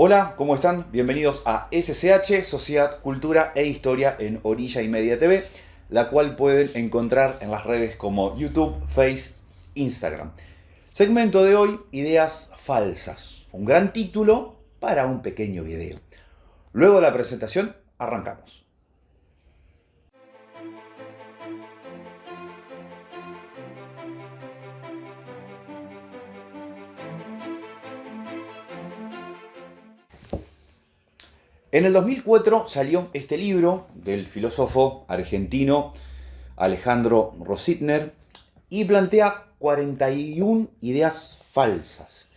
Hola, ¿cómo están? Bienvenidos a SCH, Sociedad, Cultura e Historia en Orilla y Media TV, la cual pueden encontrar en las redes como YouTube, Face, Instagram. Segmento de hoy, ideas falsas. Un gran título para un pequeño video. Luego de la presentación, arrancamos. En el 2004 salió este libro del filósofo argentino Alejandro Rositner y plantea 41 ideas falsas.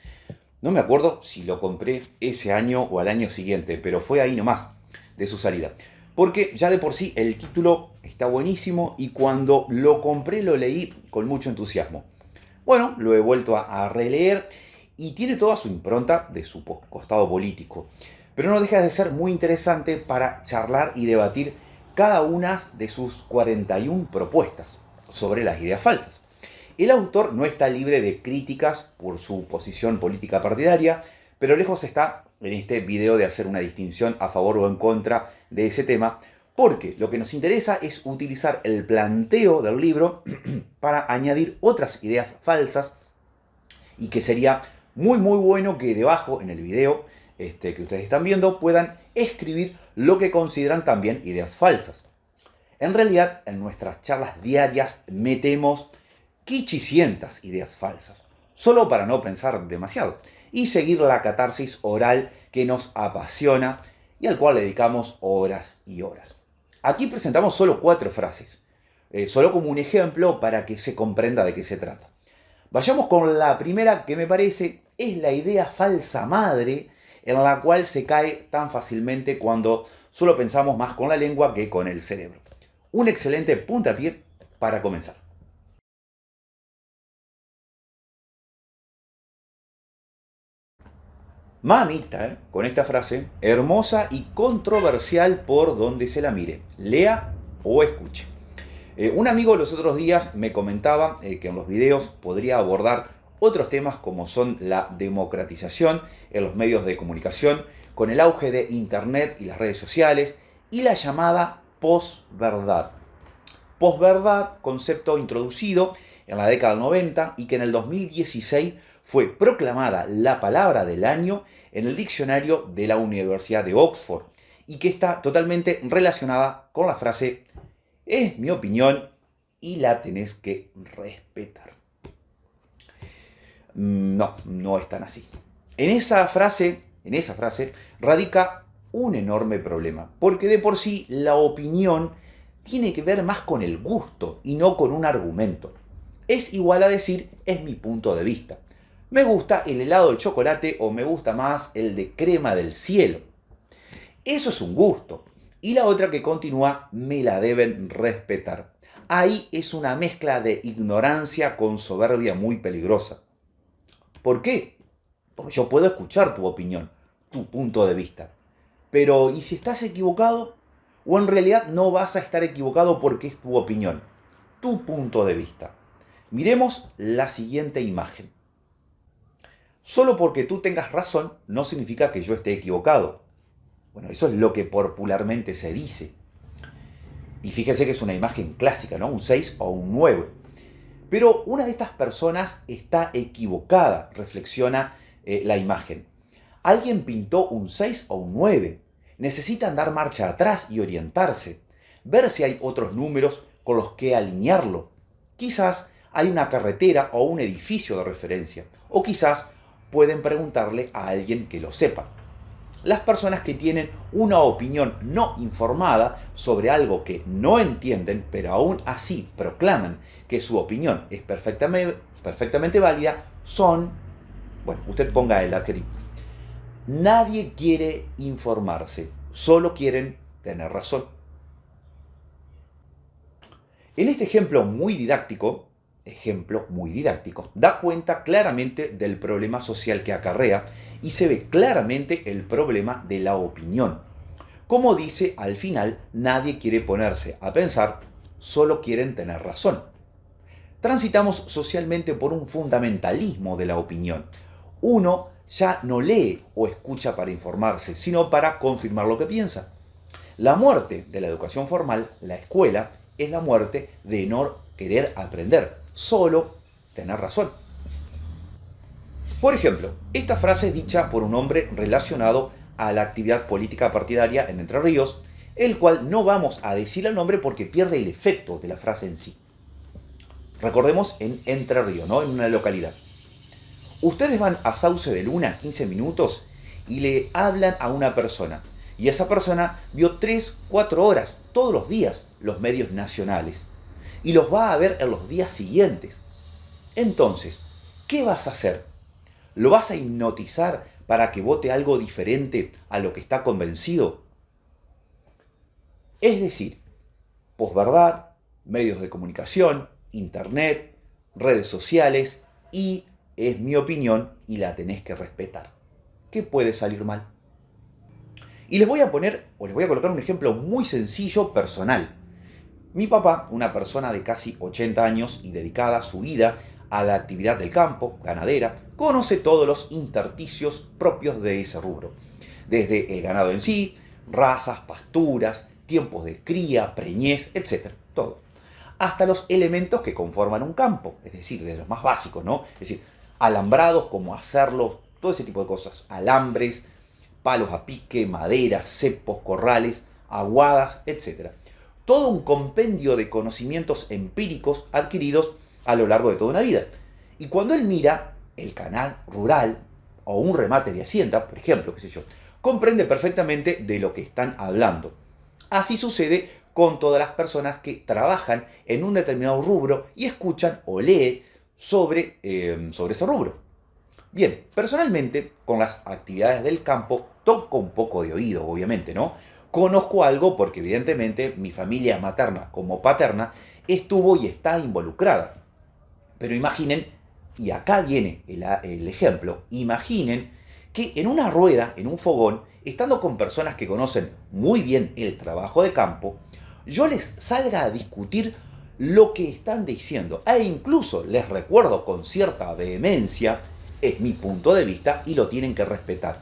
No me acuerdo si lo compré ese año o al año siguiente, pero fue ahí nomás de su salida. Porque ya de por sí el título está buenísimo y cuando lo compré lo leí con mucho entusiasmo. Bueno, lo he vuelto a releer y tiene toda su impronta de su costado político. Pero no deja de ser muy interesante para charlar y debatir cada una de sus 41 propuestas sobre las ideas falsas. El autor no está libre de críticas por su posición política partidaria, pero lejos está en este video de hacer una distinción a favor o en contra de ese tema, porque lo que nos interesa es utilizar el planteo del libro para añadir otras ideas falsas y que sería muy bueno que debajo en el video que ustedes están viendo puedan escribir lo que consideran también ideas falsas. En realidad, en nuestras charlas diarias metemos quichicientas ideas falsas, solo para no pensar demasiado y seguir la catarsis oral que nos apasiona y al cual le dedicamos horas y horas. Aquí presentamos solo 4 frases, solo como un ejemplo para que se comprenda de qué se trata. Vayamos con la primera, que me parece es la idea falsa madre en la cual se cae tan fácilmente cuando solo pensamos más con la lengua que con el cerebro. Un excelente puntapié para comenzar. Mamita, con esta frase, hermosa y controversial por donde se la mire, lea o escuche. Un amigo los otros días me comentaba que en los videos podría abordar otros temas como son la democratización en los medios de comunicación, con el auge de Internet y las redes sociales, y la llamada posverdad. Posverdad, concepto introducido en la década del 90 y que en el 2016 fue proclamada la palabra del año en el diccionario de la Universidad de Oxford y que está totalmente relacionada con la frase "es mi opinión y la tenés que respetar". No es tan así. En esa frase radica un enorme problema, porque de por sí la opinión tiene que ver más con el gusto y no con un argumento. Es igual a decir, es mi punto de vista. Me gusta el helado de chocolate o me gusta más el de crema del cielo. Eso es un gusto. Y la otra que continúa, me la deben respetar. Ahí es una mezcla de ignorancia con soberbia muy peligrosa. ¿Por qué? Porque yo puedo escuchar tu opinión, tu punto de vista. Pero, ¿y si estás equivocado? ¿O en realidad no vas a estar equivocado porque es tu opinión, tu punto de vista? Miremos la siguiente imagen. Solo porque tú tengas razón no significa que yo esté equivocado. Bueno, eso es lo que popularmente se dice. Y fíjense que es una imagen clásica, ¿no? Un 6 o un 9. Pero una de estas personas está equivocada, reflexiona la imagen. Alguien pintó un 6 o un 9. Necesitan dar marcha atrás y orientarse. Ver si hay otros números con los que alinearlo. Quizás hay una carretera o un edificio de referencia. O quizás pueden preguntarle a alguien que lo sepa. Las personas que tienen una opinión no informada sobre algo que no entienden, pero aún así proclaman que su opinión es perfectamente válida, son, bueno, usted ponga el adjetivo. Nadie quiere informarse, solo quieren tener razón. En este ejemplo muy didáctico, da cuenta claramente del problema social que acarrea y se ve claramente el problema de la opinión. Como dice al final, nadie quiere ponerse a pensar, solo quieren tener razón. Transitamos socialmente por un fundamentalismo de la opinión. Uno ya no lee o escucha para informarse, sino para confirmar lo que piensa. La muerte de la educación formal, la escuela, es la muerte de no querer aprender, solo tener razón. Por ejemplo, esta frase es dicha por un hombre relacionado a la actividad política partidaria en Entre Ríos, el cual no vamos a decir el nombre porque pierde el efecto de la frase en sí. Recordemos en Entre Ríos, ¿no? En una localidad. Ustedes van a Sauce de Luna 15 minutos y le hablan a una persona. Y esa persona vio 3, 4 horas, todos los días, los medios nacionales. Y los va a ver en los días siguientes. Entonces, ¿qué vas a hacer? ¿Lo vas a hipnotizar para que vote algo diferente a lo que está convencido? Es decir, posverdad, medios de comunicación, internet, redes sociales y es mi opinión y la tenés que respetar. ¿Qué puede salir mal? Y les voy a colocar un ejemplo muy sencillo, personal. Mi papá, una persona de casi 80 años y dedicada su vida a la actividad del campo, ganadera, conoce todos los intersticios propios de ese rubro. Desde el ganado en sí, razas, pasturas, tiempos de cría, preñez, etc. Todo. Hasta los elementos que conforman un campo, es decir, de los más básicos, ¿no? Es decir, alambrados, cómo hacerlos, todo ese tipo de cosas. Alambres, palos a pique, madera, cepos, corrales, aguadas, etc. Todo un compendio de conocimientos empíricos adquiridos a lo largo de toda una vida. Y cuando él mira el canal rural o un remate de hacienda, por ejemplo, qué sé yo, comprende perfectamente de lo que están hablando. Así sucede con todas las personas que trabajan en un determinado rubro y escuchan o leen sobre ese rubro. Bien, personalmente, con las actividades del campo, toco un poco de oído, obviamente, ¿no? Conozco algo porque evidentemente mi familia materna como paterna estuvo y está involucrada. Pero imaginen, y acá viene el ejemplo, imaginen que en una rueda, en un fogón, estando con personas que conocen muy bien el trabajo de campo, yo les salga a discutir lo que están diciendo. E incluso les recuerdo con cierta vehemencia, es mi punto de vista y lo tienen que respetar.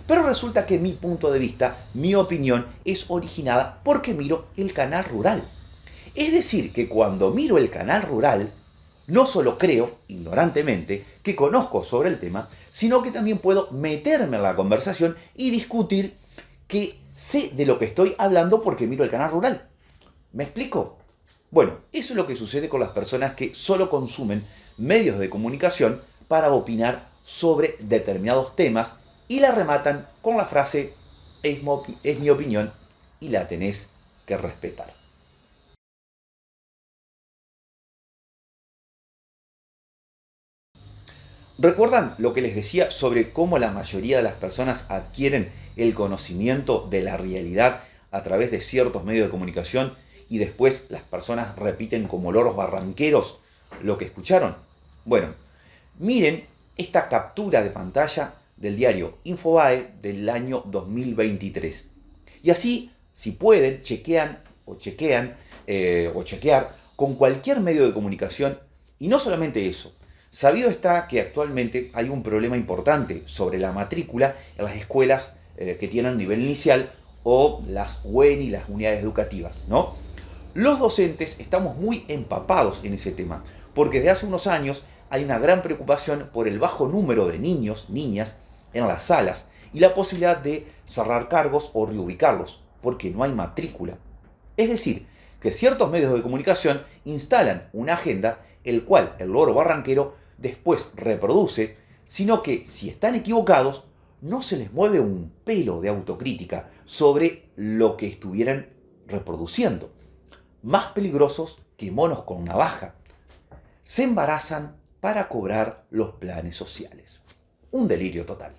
Pero resulta que mi punto de vista, mi opinión, es originada porque miro el canal rural. Es decir, que cuando miro el canal rural, no solo creo, ignorantemente, que conozco sobre el tema, sino que también puedo meterme en la conversación y discutir que sé de lo que estoy hablando porque miro el canal rural. ¿Me explico? Bueno, eso es lo que sucede con las personas que solo consumen medios de comunicación para opinar sobre determinados temas y la rematan con la frase es mi opinión y la tenés que respetar. ¿Recuerdan lo que les decía sobre cómo la mayoría de las personas adquieren el conocimiento de la realidad a través de ciertos medios de comunicación y después las personas repiten como loros barranqueros lo que escucharon? Bueno, miren esta captura de pantalla del diario Infobae del año 2023. Y así, si pueden, chequear con cualquier medio de comunicación. Y no solamente eso, sabido está que actualmente hay un problema importante sobre la matrícula en las escuelas que tienen nivel inicial o las UENI, las unidades educativas, ¿no? Los docentes estamos muy empapados en ese tema, porque desde hace unos años hay una gran preocupación por el bajo número de niños, niñas en las salas y la posibilidad de cerrar cargos o reubicarlos, porque no hay matrícula. Es decir, que ciertos medios de comunicación instalan una agenda el cual el loro barranquero después reproduce, sino que si están equivocados, no se les mueve un pelo de autocrítica sobre lo que estuvieran reproduciendo. Más peligrosos que monos con navaja. Se embarazan para cobrar los planes sociales. Un delirio total.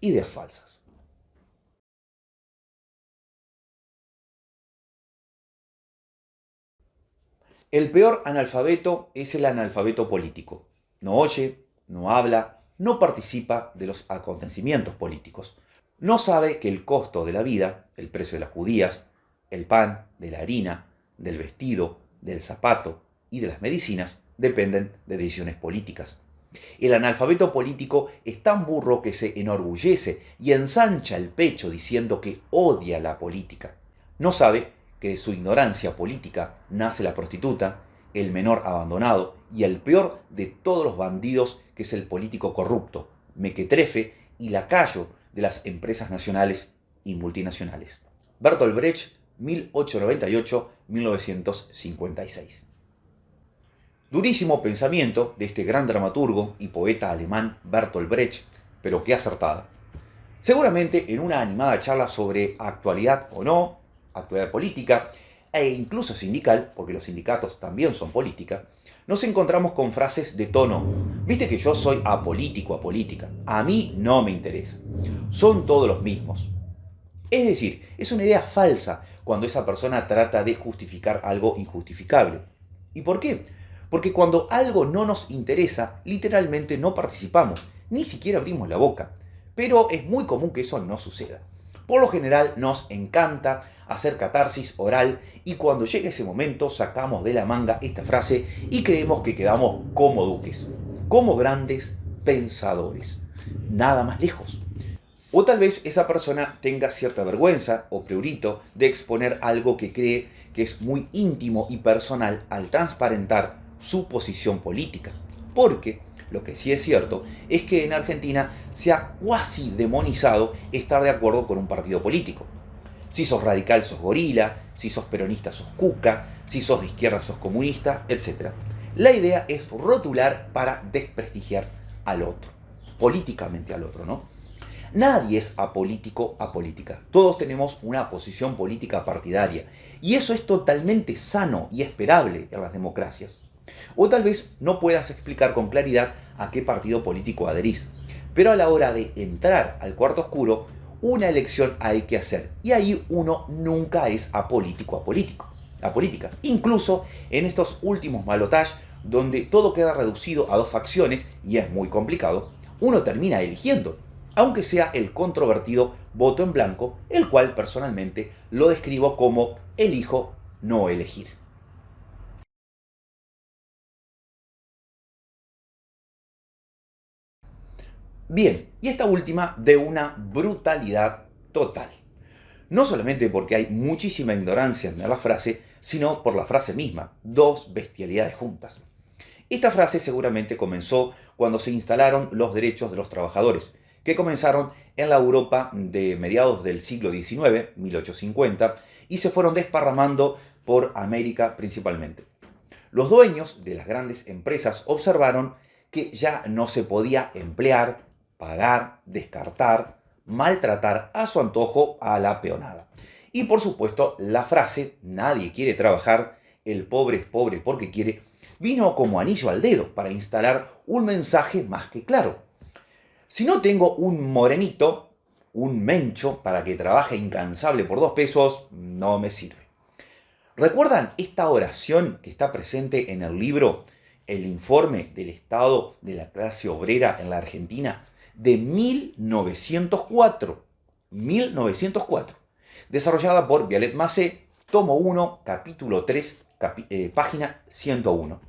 Ideas falsas. El peor analfabeto es el analfabeto político. No oye, no habla, no participa de los acontecimientos políticos. No sabe que el costo de la vida, el precio de las judías, el pan, de la harina, del vestido, del zapato y de las medicinas dependen de decisiones políticas. El analfabeto político es tan burro que se enorgullece y ensancha el pecho diciendo que odia la política. No sabe que de su ignorancia política nace la prostituta, el menor abandonado y el peor de todos los bandidos, que es el político corrupto, mequetrefe y lacayo de las empresas nacionales y multinacionales. Bertolt Brecht, 1898-1956. Durísimo pensamiento de este gran dramaturgo y poeta alemán Bertolt Brecht, pero qué acertada. Seguramente en una animada charla sobre actualidad o no, actualidad política e incluso sindical, porque los sindicatos también son política, nos encontramos con frases de tono: viste que yo soy apolítico a política, a mí no me interesa, son todos los mismos. Es decir, es una idea falsa cuando esa persona trata de justificar algo injustificable. ¿Y por qué? Porque cuando algo no nos interesa, literalmente no participamos, ni siquiera abrimos la boca. Pero es muy común que eso no suceda. Por lo general nos encanta hacer catarsis oral y cuando llega ese momento sacamos de la manga esta frase y creemos que quedamos como duques, como grandes pensadores. Nada más lejos. O tal vez esa persona tenga cierta vergüenza o prurito de exponer algo que cree que es muy íntimo y personal al transparentar su posición política. Porque lo que sí es cierto es que en Argentina se ha cuasi demonizado estar de acuerdo con un partido político. Si sos radical sos gorila, si sos peronista sos cuca, si sos de izquierda sos comunista, etc. La idea es rotular para desprestigiar al otro, políticamente al otro, ¿no? Nadie es apolítico a política. Todos tenemos una posición política partidaria. Y eso es totalmente sano y esperable en las democracias. O tal vez no puedas explicar con claridad a qué partido político adherís. Pero a la hora de entrar al cuarto oscuro, una elección hay que hacer. Y ahí uno nunca es apolítico a política. Incluso en estos últimos balotajes, donde todo queda reducido a dos facciones y es muy complicado, uno termina eligiendo, aunque sea el controvertido voto en blanco, el cual personalmente lo describo como elijo no elegir. Bien, y esta última de una brutalidad total. No solamente porque hay muchísima ignorancia en la frase, sino por la frase misma, dos bestialidades juntas. Esta frase seguramente comenzó cuando se instalaron los derechos de los trabajadores, que comenzaron en la Europa de mediados del siglo XIX, 1850, y se fueron desparramando por América principalmente. Los dueños de las grandes empresas observaron que ya no se podía emplear, pagar, descartar, maltratar a su antojo a la peonada. Y por supuesto, la frase "nadie quiere trabajar, el pobre es pobre porque quiere" vino como anillo al dedo para instalar un mensaje más que claro. Si no tengo un morenito, un mencho, para que trabaje incansable por 2 pesos, no me sirve. ¿Recuerdan esta oración que está presente en el libro El informe del estado de la clase obrera en la Argentina de 1904? 1904. Desarrollada por Vialet Macé, tomo 1, capítulo 3, página 101.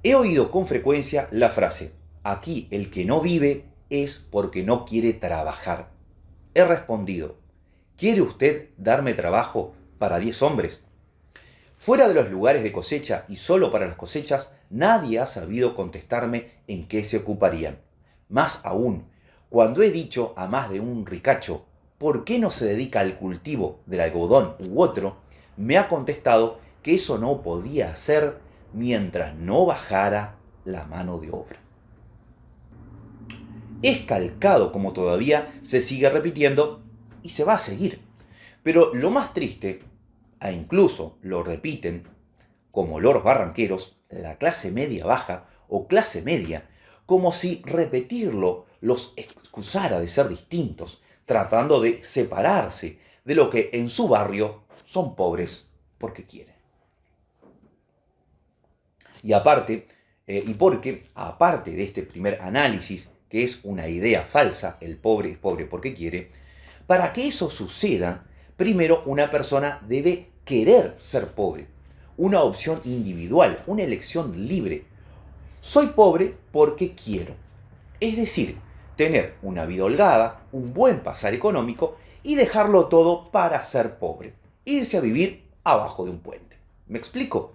He oído con frecuencia la frase: aquí el que no vive es porque no quiere trabajar. He respondido: ¿quiere usted darme trabajo para 10 hombres? Fuera de los lugares de cosecha y solo para las cosechas, nadie ha sabido contestarme en qué se ocuparían. Más aún, cuando he dicho a más de un ricacho ¿por qué no se dedica al cultivo del algodón u otro?, me ha contestado que eso no podía hacer mientras no bajara la mano de obra. Es calcado como todavía se sigue repitiendo y se va a seguir. Pero lo más triste, e incluso lo repiten, como loros barranqueros, la clase media baja o clase media, como si repetirlo los excusara de ser distintos, tratando de separarse de lo que en su barrio son pobres porque quieren. Y aparte, aparte de este primer análisis, que es una idea falsa, el pobre es pobre porque quiere, para que eso suceda, primero una persona debe querer ser pobre. Una opción individual, una elección libre. Soy pobre porque quiero. Es decir, tener una vida holgada, un buen pasar económico y dejarlo todo para ser pobre. Irse a vivir abajo de un puente. ¿Me explico?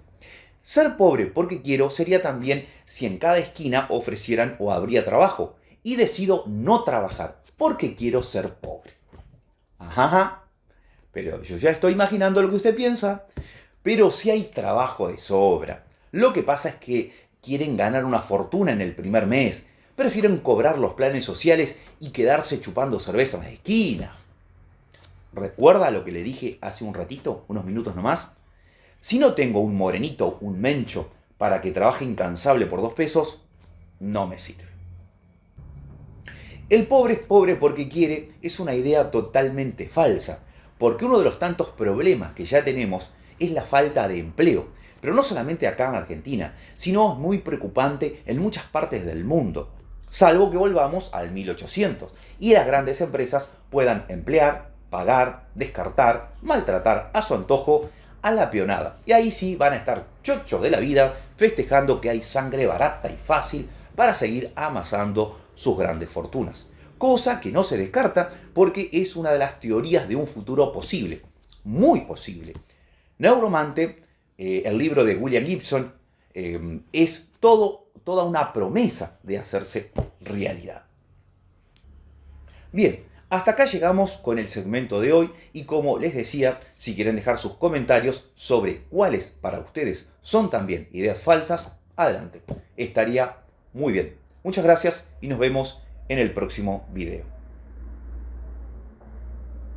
Ser pobre porque quiero sería también si en cada esquina ofrecieran o habría trabajo y decido no trabajar porque quiero ser pobre. Ajá, pero yo ya estoy imaginando lo que usted piensa. Pero si hay trabajo de sobra. Lo que pasa es que quieren ganar una fortuna en el primer mes. Prefieren cobrar los planes sociales y quedarse chupando cerveza en las esquinas. ¿Recuerda lo que le dije hace un ratito, unos minutos nomás? Si no tengo un morenito, un mencho, para que trabaje incansable por 2 pesos, no me sirve. El pobre es pobre porque quiere es una idea totalmente falsa, porque uno de los tantos problemas que ya tenemos es la falta de empleo, pero no solamente acá en Argentina, sino es muy preocupante en muchas partes del mundo, salvo que volvamos al 1800 y las grandes empresas puedan emplear, pagar, descartar, maltratar a su antojo a la peonada. Y ahí sí van a estar chochos de la vida festejando que hay sangre barata y fácil para seguir amasando sus grandes fortunas. Cosa que no se descarta porque es una de las teorías de un futuro posible, muy posible. Neuromante, el libro de William Gibson, es toda una promesa de hacerse realidad. Bien, hasta acá llegamos con el segmento de hoy y como les decía, si quieren dejar sus comentarios sobre cuáles para ustedes son también ideas falsas, adelante. Estaría muy bien. Muchas gracias y nos vemos en el próximo video.